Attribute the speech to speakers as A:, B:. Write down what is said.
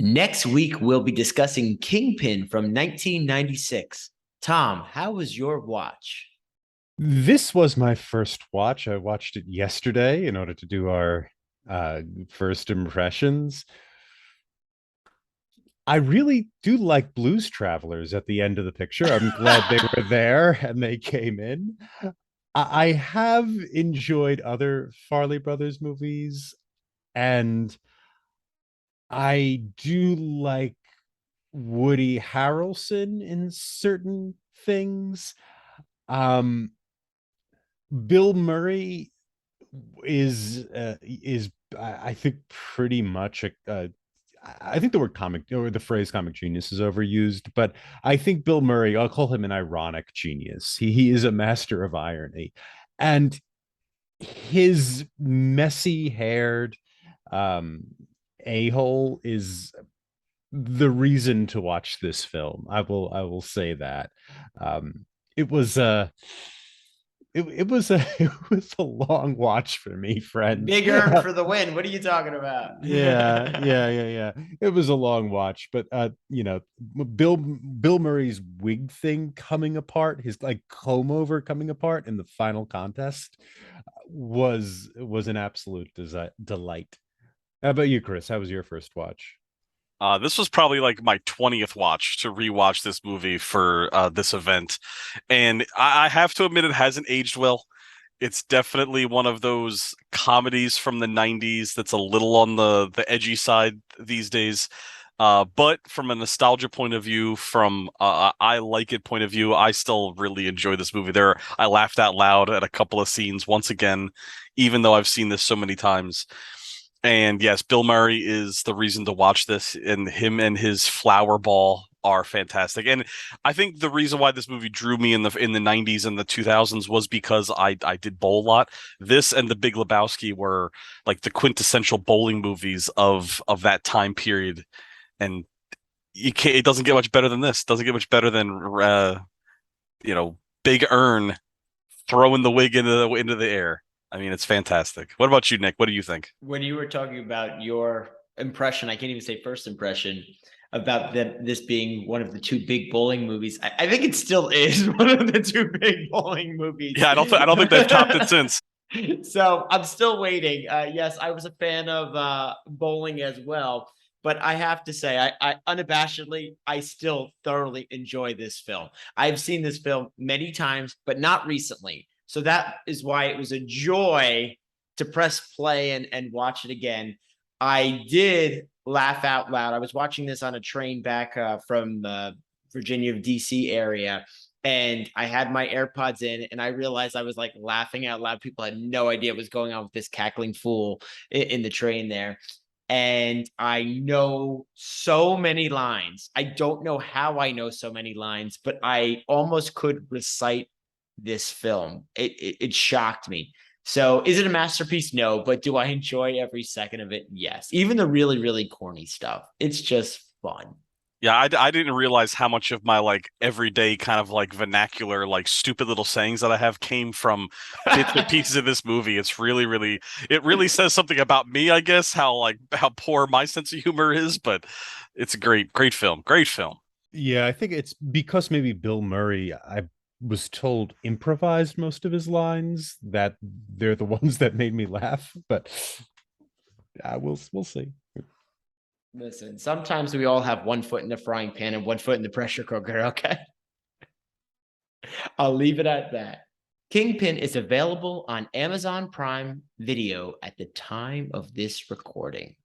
A: Next week, we'll be discussing Kingpin from 1996. Tom, how was your watch?
B: This was my first watch. I watched it yesterday in order to do our uh, first impressions. I really do like Blues Travelers at the end of the picture. I'm glad they were there and they came in. I have enjoyed other Farley Brothers movies, and I do like Woody Harrelson in certain things. Um, Bill Murray is I think pretty much I think the word comic or the phrase comic genius is overused, but I think Bill Murray, I'll call him an ironic genius. He is a master of irony, and his messy haired um a-hole is the reason to watch this film. I will say that. Um it was it was a it was a long watch for me, friend.
A: Big Earn for the win. What are you talking about?
B: Yeah. It was a long watch, but Bill Murray's wig thing coming apart, his like comb over coming apart in the final contest was an absolute delight. How about you, Chris? How was your first watch?
C: This was probably like my 20th watch to rewatch this movie for this event. And I have to admit, it hasn't aged well. It's definitely one of those comedies from the 90s that's a little on the edgy side these days. But from a nostalgia point of view, from I like it point of view, I still really enjoy this movie. I laughed out loud at a couple of scenes once again, even though I've seen this so many times. And yes, Bill Murray is the reason to watch this, and him and his flower ball are fantastic. And I think the reason why this movie drew me in the 90s and the 2000s was because I did bowl a lot. This and The Big Lebowski were like the quintessential bowling movies of that time period. And it doesn't get much better than this. It doesn't get much better than Big Earn throwing the wig into the air. I mean, it's fantastic. What about you, Nick? What do you think?
A: When you were talking about your impression, I can't even say first impression about this being one of the two big bowling movies. I think it still is one of the two big bowling movies.
C: Yeah, I don't think they've topped it since.
A: So I'm still waiting. Yes, I was a fan of bowling as well, but I have to say, I unabashedly, I still thoroughly enjoy this film. I've seen this film many times, but not recently. So that is why it was a joy to press play and watch it again. I did laugh out loud. I was watching this on a train back from Virginia, DC area, and I had my AirPods in, and I realized I was like laughing out loud. People had no idea what was going on with this cackling fool in the train there. And I know so many lines. I don't know how I know so many lines, but I almost could recite this film. It shocked me. So is it a masterpiece? No, but do I enjoy every second of it? Yes. Even the really, really corny stuff. It's just fun.
C: Yeah, I didn't realize how much of my like everyday kind of like vernacular, like stupid little sayings that I have came from bits and pieces of this movie. It really says something about me, I guess, how poor my sense of humor is, but it's a great film. Great film.
B: Yeah, I think it's because maybe Bill Murray, I was told, improvised most of his lines, that they're the ones that made me laugh. But we'll see.
A: Listen, sometimes we all have one foot in the frying pan and one foot in the pressure cooker, okay? I'll leave it at that. Kingpin is available on Amazon Prime Video at the time of this recording.